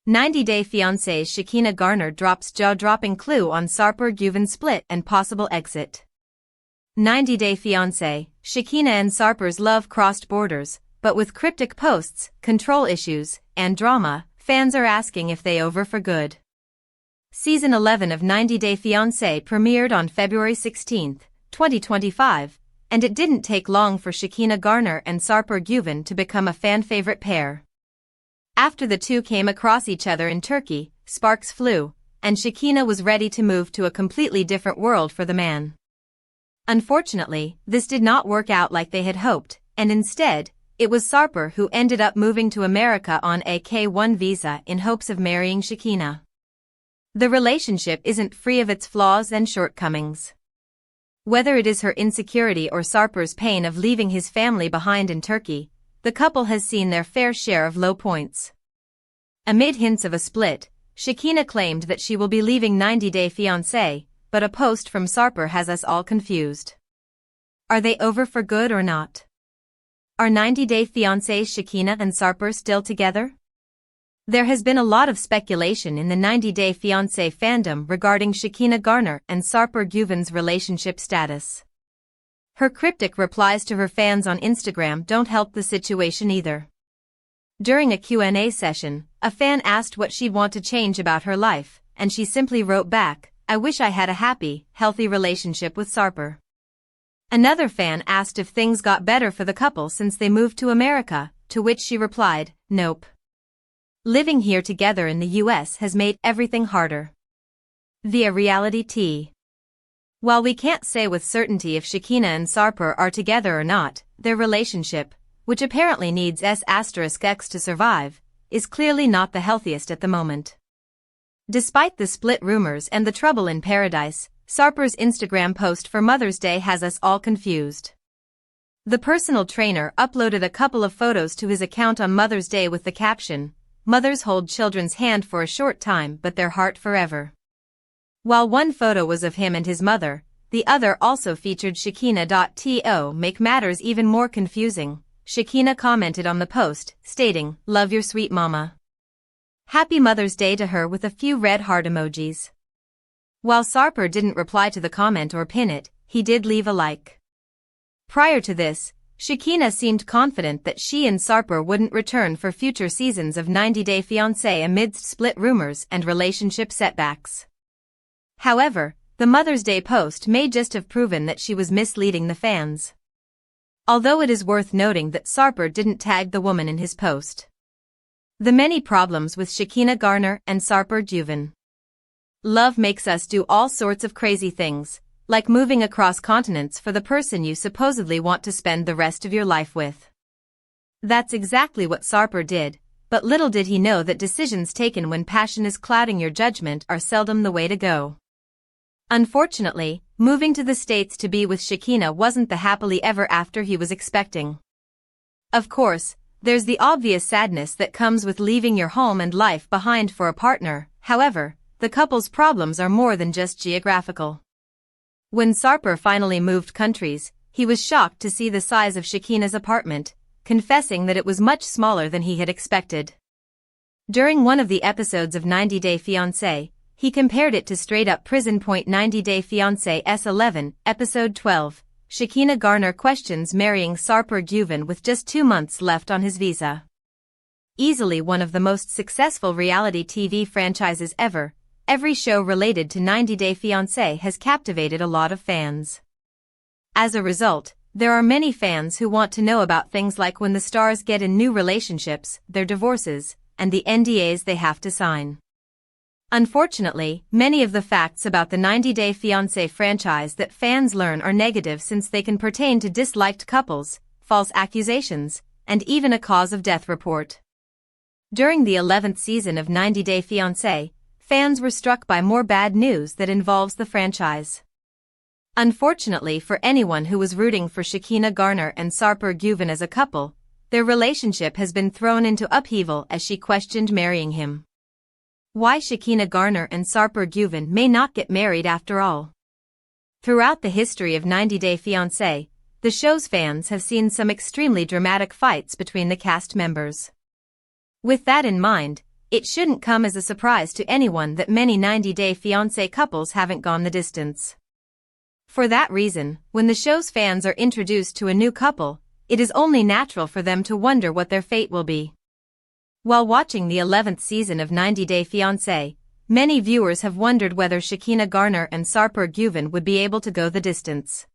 90 Day Fiancé's Shekinah Garner drops jaw-dropping clue on Sarper Güven split and possible exit. 90 Day Fiancé, Shekinah and Sarper's love crossed borders, but with cryptic posts, control issues, and drama, fans are asking if they over for good. Season 11 of 90 Day Fiancé premiered on February 16, 2025, and it didn't take long for Shekinah Garner and Sarper Güven to become a fan-favorite pair. After the two came across each other in Turkey, sparks flew, and Shekinah was ready to move to a completely different world for the man. Unfortunately, this did not work out like they had hoped, and instead, it was Sarper who ended up moving to America on a K-1 visa in hopes of marrying Shekinah. The relationship isn't free of its flaws and shortcomings. Whether it is her insecurity or Sarper's pain of leaving his family behind in Turkey, the couple has seen their fair share of low points. Amid hints of a split, Shekinah claimed that she will be leaving 90 Day Fiancé, but a post from Sarper has us all confused. Are they over for good or not? Are 90 Day Fiancé's Shekinah and Sarper still together? There has been a lot of speculation in the 90 Day Fiancé fandom regarding Shekinah Garner and Sarper Güven's relationship status. Her cryptic replies to her fans on Instagram don't help the situation either. During a Q&A session, a fan asked what she'd want to change about her life, and she simply wrote back, "I wish I had a happy, healthy relationship with Sarper." Another fan asked if things got better for the couple since they moved to America, to which she replied, "Nope. Living here together in the US has made everything harder." Via Reality T. While we can't say with certainty if Shekinah and Sarper are together or not, their relationship, which apparently needs S*X to survive, is clearly not the healthiest at the moment. Despite the split rumors and the trouble in paradise, Sarper's Instagram post for Mother's Day has us all confused. The personal trainer uploaded a couple of photos to his account on Mother's Day with the caption, "Mothers hold children's hand for a short time but their heart forever." While one photo was of him and his mother, the other also featured Shekinah. To make matters even more confusing, Shekinah commented on the post, stating, "Love your sweet mama. Happy Mother's Day" to her with a few red heart emojis. While Sarper didn't reply to the comment or pin it, he did leave a like. Prior to this, Shekinah seemed confident that she and Sarper wouldn't return for future seasons of 90 Day Fiancé amidst split rumors and relationship setbacks. However, the Mother's Day post may just have proven that she was misleading the fans. Although it is worth noting that Sarper didn't tag the woman in his post. The many problems with Shekinah Garner and Sarper Güven. Love makes us do all sorts of crazy things, like moving across continents for the person you supposedly want to spend the rest of your life with. That's exactly what Sarper did, but little did he know that decisions taken when passion is clouding your judgment are seldom the way to go. Unfortunately, moving to the States to be with Shekinah wasn't the happily ever after he was expecting. Of course, there's the obvious sadness that comes with leaving your home and life behind for a partner. However, the couple's problems are more than just geographical. When Sarper finally moved countries, he was shocked to see the size of Shekinah's apartment, confessing that it was much smaller than he had expected. During one of the episodes of 90 Day Fiancé, he compared it to straight-up prison. 90 Day Fiancé S11, Episode 12, Shekinah Garner questions marrying Sarper Güven with just 2 months left on his visa. Easily one of the most successful reality TV franchises ever, every show related to 90 Day Fiancé has captivated a lot of fans. As a result, there are many fans who want to know about things like when the stars get in new relationships, their divorces, and the NDAs they have to sign. Unfortunately, many of the facts about the 90 Day Fiancé franchise that fans learn are negative since they can pertain to disliked couples, false accusations, and even a cause of death report. During the 11th season of 90 Day Fiancé, fans were struck by more bad news that involves the franchise. Unfortunately for anyone who was rooting for Shekinah Garner and Sarper Güven as a couple, their relationship has been thrown into upheaval as she questioned marrying him. Why Shekinah Garner and Sarper Güven may not get married after all. Throughout the history of 90 Day Fiancé, the show's fans have seen some extremely dramatic fights between the cast members. With that in mind, It shouldn't come as a surprise to anyone that many 90-day fiancé couples haven't gone the distance. For that reason, when the show's fans are introduced to a new couple, it is only natural for them to wonder what their fate will be. While watching the 11th season of 90-Day Fiancé, many viewers have wondered whether Shekinah Garner and Sarper Güven would be able to go the distance.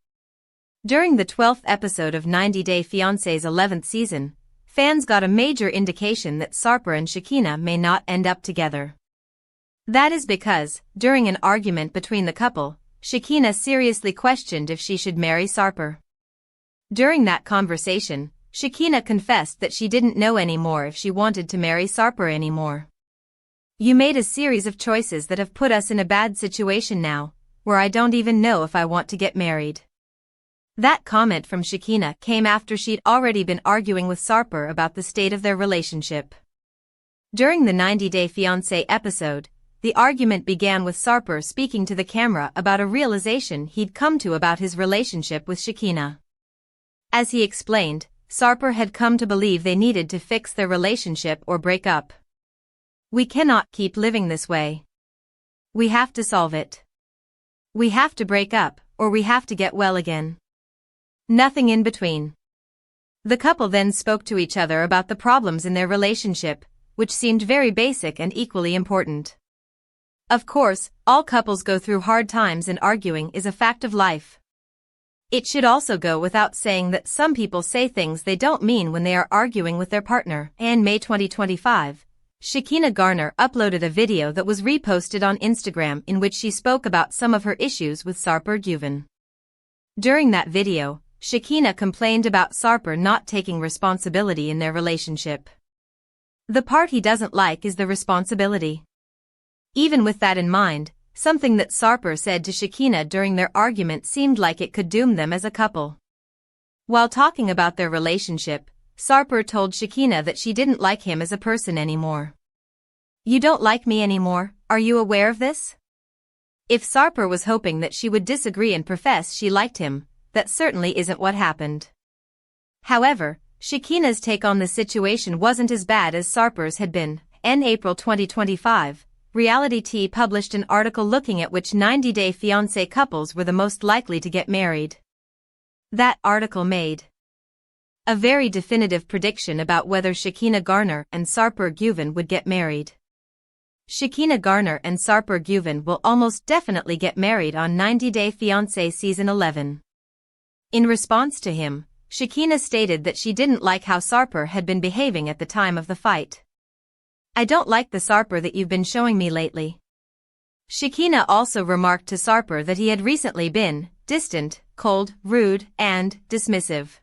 During the 12th episode of 90-Day Fiancé's 11th season, fans got a major indication that Sarper and Shekinah may not end up together. That is because, during an argument between the couple, Shekinah seriously questioned if she should marry Sarper. During that conversation, Shekinah confessed that she didn't know anymore if she wanted to marry Sarper anymore. "You made a series of choices that have put us in a bad situation now, where I don't even know if I want to get married." That comment from Shekinah came after she'd already been arguing with Sarper about the state of their relationship. During the 90-Day Fiancé episode, the argument began with Sarper speaking to the camera about a realization he'd come to about his relationship with Shekinah. As he explained, Sarper had come to believe they needed to fix their relationship or break up. "We cannot keep living this way. We have to solve it. We have to break up, or we have to get well again. Nothing in between." The couple then spoke to each other about the problems in their relationship, which seemed very basic and equally important. Of course, all couples go through hard times, and arguing is a fact of life. It should also go without saying that some people say things they don't mean when they are arguing with their partner. In May 2025, Shekinah Garner uploaded a video that was reposted on Instagram in which she spoke about some of her issues with Sarper Güven. During that video, Shekinah complained about Sarper not taking responsibility in their relationship. The part he doesn't like is the responsibility. Even with that in mind, something that Sarper said to Shekinah during their argument seemed like it could doom them as a couple. While talking about their relationship, Sarper told Shekinah that she didn't like him as a person anymore. "You don't like me anymore, are you aware of this?" If Sarper was hoping that she would disagree and profess she liked him, that certainly isn't what happened. However, Shekinah's take on the situation wasn't as bad as Sarper's had been. In April 2025, Reality T published an article looking at which 90-Day Fiancé couples were the most likely to get married. That article made a very definitive prediction about whether Shekinah Garner and Sarper Güven would get married. Shekinah Garner and Sarper Güven will almost definitely get married on 90-Day Fiancé Season 11. In response to him, Shekinah stated that she didn't like how Sarper had been behaving at the time of the fight. "I don't like the Sarper that you've been showing me lately." Shekinah also remarked to Sarper that he had recently been distant, cold, rude, and dismissive.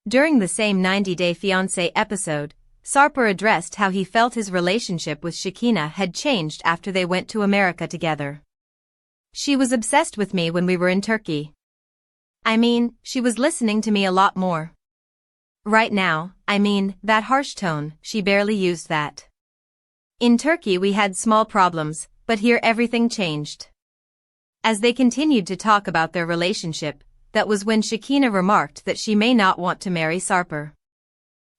During the same 90-Day Fiancé episode, Sarper addressed how he felt his relationship with Shekinah had changed after they went to America together. "She was obsessed with me when we were in Turkey. I mean, she was listening to me a lot more. Right now, that harsh tone, she barely used that. In Turkey we had small problems, but here everything changed." As they continued to talk about their relationship, that was when Shekinah remarked that she may not want to marry Sarper.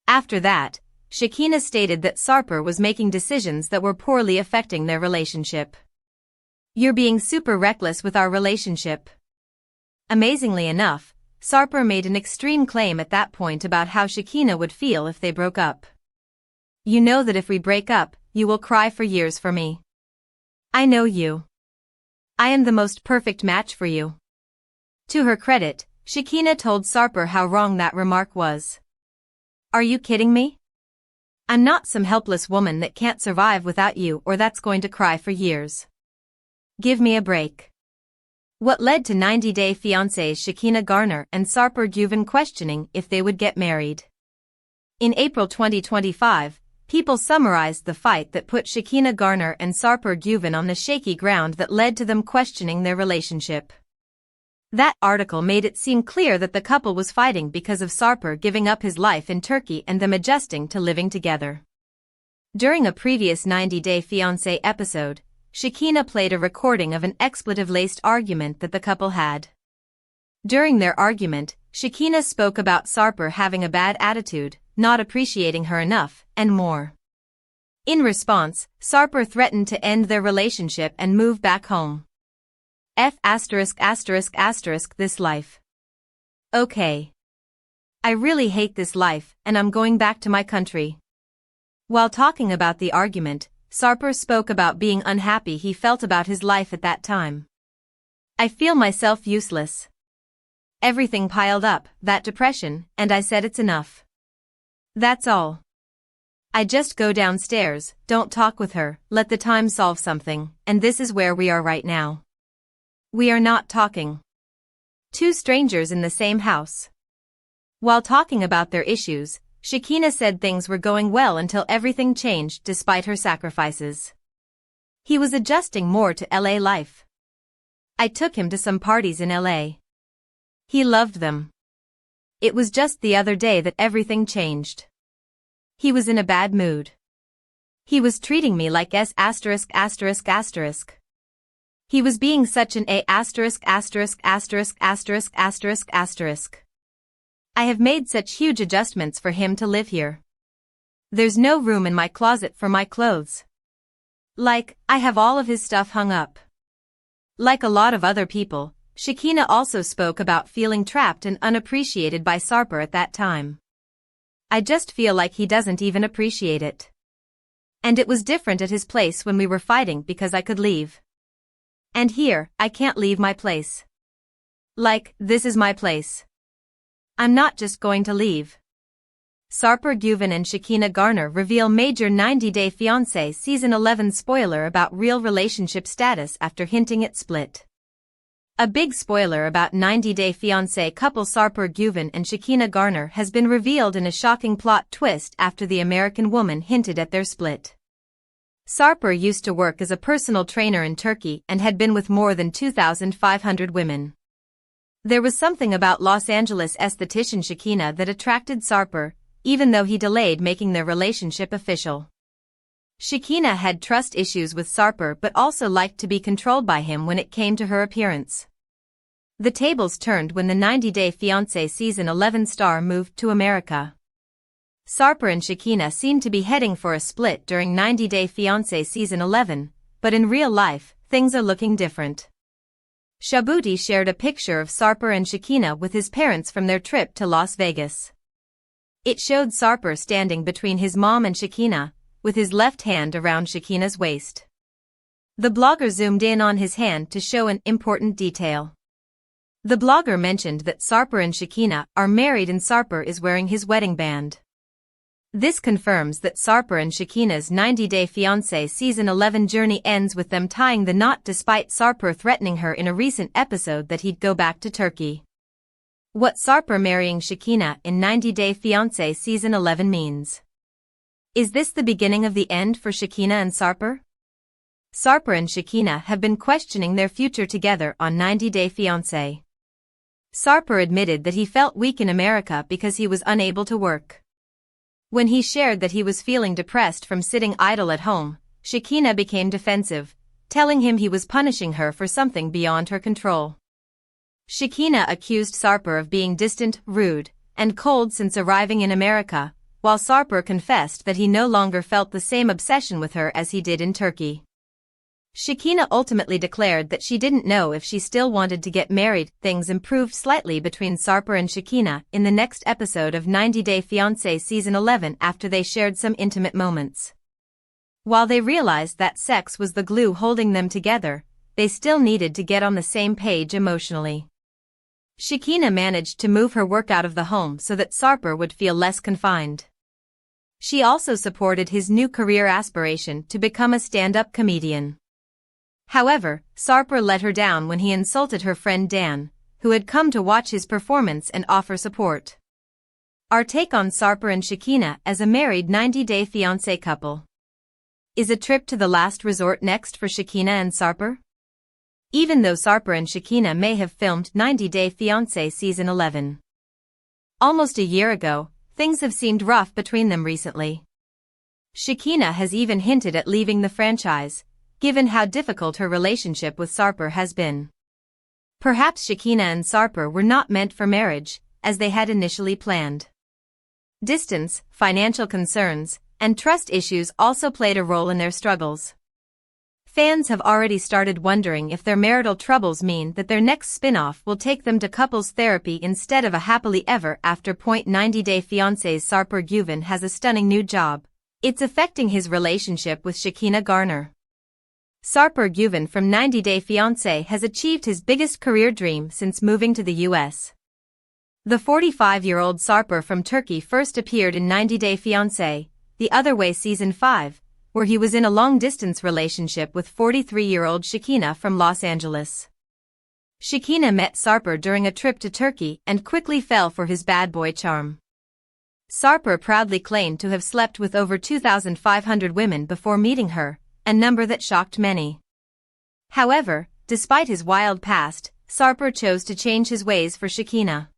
After that, Shekinah stated that Sarper was making decisions that were poorly affecting their relationship. "You're being super reckless with our relationship." Amazingly enough, Sarper made an extreme claim at that point about how Shekinah would feel if they broke up. "You know that if we break up, you will cry for years for me. I know you. I am the most perfect match for you." To her credit, Shekinah told Sarper how wrong that remark was. "Are you kidding me? I'm not some helpless woman that can't survive without you or that's going to cry for years. Give me a break." What led to 90-Day Fiancé's Shekinah Garner and Sarper Güven questioning if they would get married. In April 2025, people summarized the fight that put Shekinah Garner and Sarper Güven on the shaky ground that led to them questioning their relationship. That article made it seem clear that the couple was fighting because of Sarper giving up his life in Turkey and them adjusting to living together. During a previous 90-Day Fiancé episode, Shekinah played a recording of an expletive-laced argument that the couple had. During their argument, Shekinah spoke about Sarper having a bad attitude, not appreciating her enough, and more. In response, Sarper threatened to end their relationship and move back home. This life. Okay. I really hate this life, and I'm going back to my country. While talking about the argument, Sarper spoke about being unhappy he felt about his life at that time. I feel myself useless. Everything piled up, that depression, and I said it's enough. That's all. I just go downstairs, don't talk with her, let the time solve something, and this is where we are right now. We are not talking. Two strangers in the same house. While talking about their issues, Shekinah said things were going well until everything changed despite her sacrifices. He was adjusting more to LA life. I took him to some parties in LA. He loved them. It was just the other day that everything changed. He was in a bad mood. He was treating me like He was being such an I have made such huge adjustments for him to live here. There's no room in my closet for my clothes. Like, I have all of his stuff hung up. Like a lot of other people, Shekinah also spoke about feeling trapped and unappreciated by Sarper at that time. I just feel like he doesn't even appreciate it. And it was different at his place when we were fighting because I could leave. And here, I can't leave my place. Like, this is my place. I'm not just going to leave. Sarper Güven and Shekinah Garner reveal major 90-Day Fiancé Season 11 spoiler about real relationship status after hinting at split. A big spoiler about 90-Day Fiancé couple Sarper Güven and Shekinah Garner has been revealed in a shocking plot twist after the American woman hinted at their split. Sarper used to work as a personal trainer in Turkey and had been with more than 2,500 women. There was something about Los Angeles esthetician Shekinah that attracted Sarper, even though he delayed making their relationship official. Shekinah had trust issues with Sarper but also liked to be controlled by him when it came to her appearance. The tables turned when the 90-Day Fiancé Season 11 star moved to America. Sarper and Shekinah seemed to be heading for a split during 90-Day Fiancé Season 11, but in real life, things are looking different. Shabuti shared a picture of Sarper and Shekinah with his parents from their trip to Las Vegas. It showed Sarper standing between his mom and Shekinah, with his left hand around Shekinah's waist. The blogger zoomed in on his hand to show an important detail. The blogger mentioned that Sarper and Shekinah are married and Sarper is wearing his wedding band. This confirms that Sarper and Shekinah's 90-Day Fiancé Season 11 journey ends with them tying the knot despite Sarper threatening her in a recent episode that he'd go back to Turkey. What Sarper marrying Shekinah in 90-Day Fiancé Season 11 means. Is this the beginning of the end for Shekinah and Sarper? Sarper and Shekinah have been questioning their future together on 90-Day Fiancé. Sarper admitted that he felt weak in America because he was unable to work. When he shared that he was feeling depressed from sitting idle at home, Shekinah became defensive, telling him he was punishing her for something beyond her control. Shekinah accused Sarper of being distant, rude, and cold since arriving in America, while Sarper confessed that he no longer felt the same obsession with her as he did in Turkey. Shekinah ultimately declared that she didn't know if she still wanted to get married. Things improved slightly between Sarper and Shekinah in the next episode of 90-Day Fiancé Season 11 after they shared some intimate moments. While they realized that sex was the glue holding them together, they still needed to get on the same page emotionally. Shekinah managed to move her work out of the home so that Sarper would feel less confined. She also supported his new career aspiration to become a stand-up comedian. However, Sarper let her down when he insulted her friend Dan, who had come to watch his performance and offer support. Our take on Sarper and Shekinah as a married 90-Day Fiancé couple. Is a trip to the last resort next for Shekinah and Sarper? Even though Sarper and Shekinah may have filmed 90-Day Fiancé Season 11 almost a year ago, things have seemed rough between them recently. Shekinah has even hinted at leaving the franchise, given how difficult her relationship with Sarper has been. Perhaps Shekinah and Sarper were not meant for marriage, as they had initially planned. Distance, financial concerns, and trust issues also played a role in their struggles. Fans have already started wondering if their marital troubles mean that their next spin-off will take them to couples therapy instead of a happily ever after. 90 Day Fiancé's Sarper Güven has a stunning new job. It's affecting his relationship with Shekinah Garner. Sarper Güven from 90 Day Fiancé has achieved his biggest career dream since moving to the US. The 45-year-old Sarper from Turkey first appeared in 90 Day Fiancé, The Other Way Season 5, where he was in a long-distance relationship with 43-year-old Shekinah from Los Angeles. Shekinah met Sarper during a trip to Turkey and quickly fell for his bad boy charm. Sarper proudly claimed to have slept with over 2,500 women before meeting her, a number that shocked many. However, despite his wild past, Sarper chose to change his ways for Shekinah.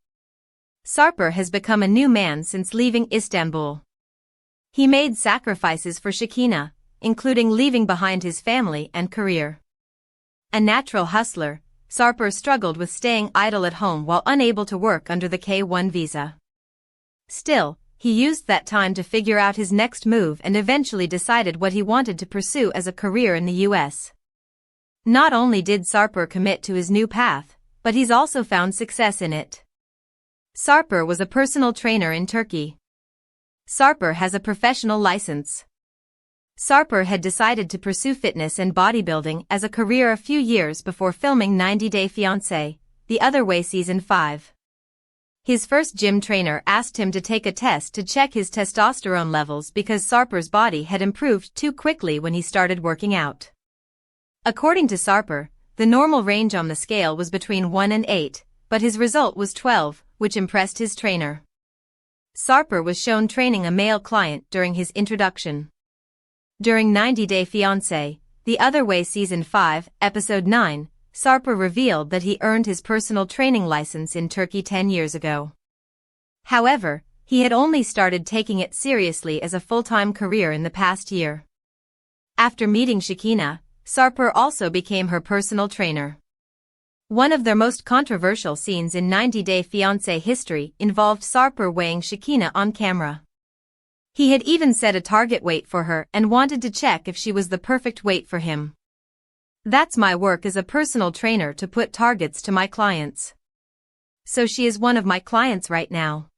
Sarper has become a new man since leaving Istanbul. He made sacrifices for Shekinah, including leaving behind his family and career. A natural hustler, Sarper struggled with staying idle at home while unable to work under the K-1 visa. Still, he used that time to figure out his next move and eventually decided what he wanted to pursue as a career in the US. Not only did Sarper commit to his new path, but he's also found success in it. Sarper was a personal trainer in Turkey. Sarper has a professional license. Sarper had decided to pursue fitness and bodybuilding as a career a few years before filming 90 Day Fiancé, The Other Way Season 5. His first gym trainer asked him to take a test to check his testosterone levels because Sarper's body had improved too quickly when he started working out. According to Sarper, the normal range on the scale was between 1 and 8, but his result was 12, which impressed his trainer. Sarper was shown training a male client during his introduction. During 90 Day Fiancé, The Other Way Season 5, Episode 9, Sarper revealed that he earned his personal training license in Turkey 10 years ago. However, he had only started taking it seriously as a full-time career in the past year. After meeting Shekinah, Sarper also became her personal trainer. One of their most controversial scenes in 90 Day Fiancé history involved Sarper weighing Shekinah on camera. He had even set a target weight for her and wanted to check if she was the perfect weight for him. "That's my work as a personal trainer, to put targets to my clients. So she is one of my clients right now."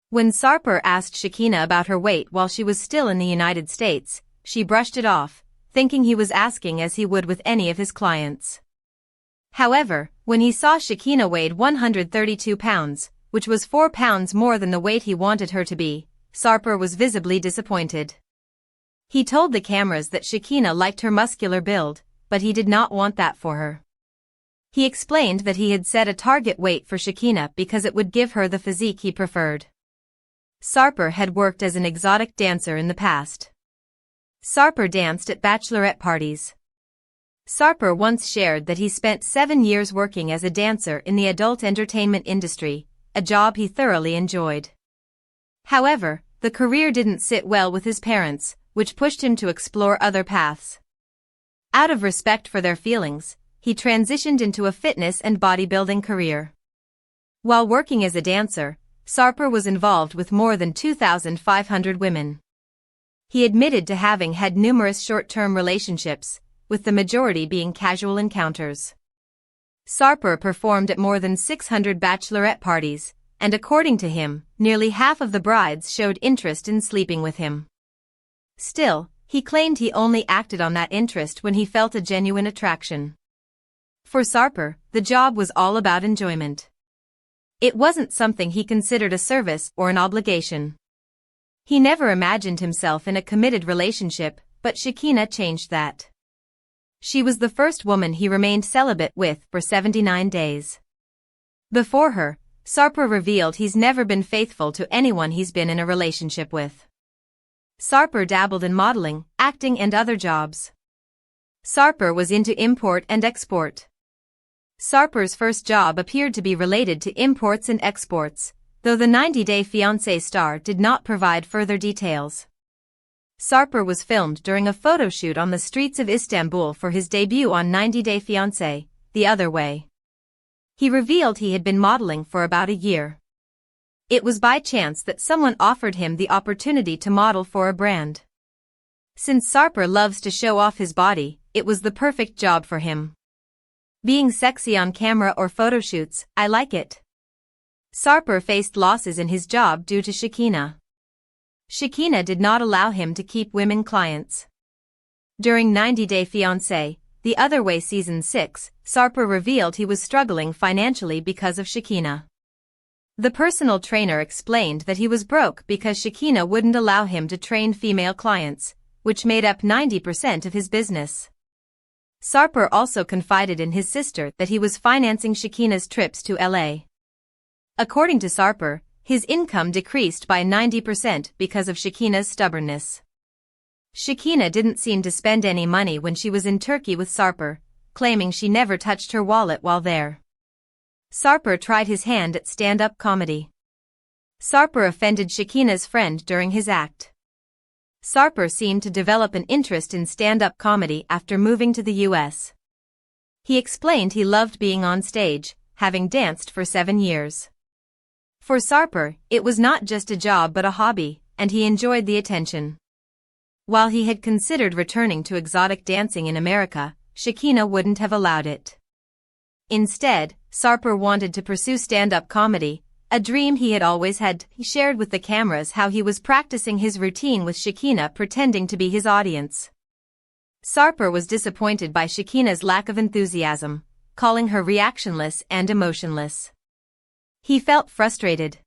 When Sarper asked Shekinah about her weight while she was still in the United States, she brushed it off, thinking he was asking as he would with any of his clients. However, when he saw Shekinah weighed 132 pounds, which was 4 pounds more than the weight he wanted her to be, Sarper was visibly disappointed. He told the cameras that Shekinah liked her muscular build, but he did not want that for her. He explained that he had set a target weight for Shekinah because it would give her the physique he preferred. Sarper had worked as an exotic dancer in the past. Sarper danced at bachelorette parties. Sarper once shared that he spent 7 years working as a dancer in the adult entertainment industry, a job he thoroughly enjoyed. However, the career didn't sit well with his parents, which pushed him to explore other paths. Out of respect for their feelings, he transitioned into a fitness and bodybuilding career. While working as a dancer, Sarper was involved with more than 2,500 women. He admitted to having had numerous short-term relationships, with the majority being casual encounters. Sarper performed at more than 600 bachelorette parties, and according to him, nearly half of the brides showed interest in sleeping with him. Still, he claimed he only acted on that interest when he felt a genuine attraction. For Sarper, the job was all about enjoyment. It wasn't something he considered a service or an obligation. He never imagined himself in a committed relationship, but Shekinah changed that. She was the first woman he remained celibate with for 79 days. Before her, Sarper revealed he's never been faithful to anyone he's been in a relationship with. Sarper dabbled in modeling, acting and other jobs. Sarper was into import and export. Sarper's first job appeared to be related to imports and exports, though the 90 Day Fiancé star did not provide further details. Sarper was filmed during a photo shoot on the streets of Istanbul for his debut on 90 Day Fiancé, The Other Way. He revealed he had been modeling for about a year. It was by chance that someone offered him the opportunity to model for a brand. Since Sarper loves to show off his body, it was the perfect job for him. Being sexy on camera or photo shoots, I like it. Sarper faced losses in his job due to Shekinah. Shekinah did not allow him to keep women clients. During 90 Day Fiancé, The Other Way Season 6, Sarper revealed he was struggling financially because of Shekinah. The personal trainer explained that he was broke because Shekinah wouldn't allow him to train female clients, which made up 90% of his business. Sarper also confided in his sister that he was financing Shekinah's trips to LA. According to Sarper, his income decreased by 90% because of Shekinah's stubbornness. Shekinah didn't seem to spend any money when she was in Turkey with Sarper, claiming she never touched her wallet while there. Sarper tried his hand at stand-up comedy. Sarper offended Shekinah's friend during his act. Sarper seemed to develop an interest in stand-up comedy after moving to the US. He explained he loved being on stage, having danced for 7 years. For Sarper, it was not just a job but a hobby, and he enjoyed the attention. While he had considered returning to exotic dancing in America, Shekinah wouldn't have allowed it. Instead, Sarper wanted to pursue stand-up comedy, a dream he had always had. He shared with the cameras how he was practicing his routine with Shekinah pretending to be his audience. Sarper was disappointed by Shekinah's lack of enthusiasm, calling her reactionless and emotionless. He felt frustrated.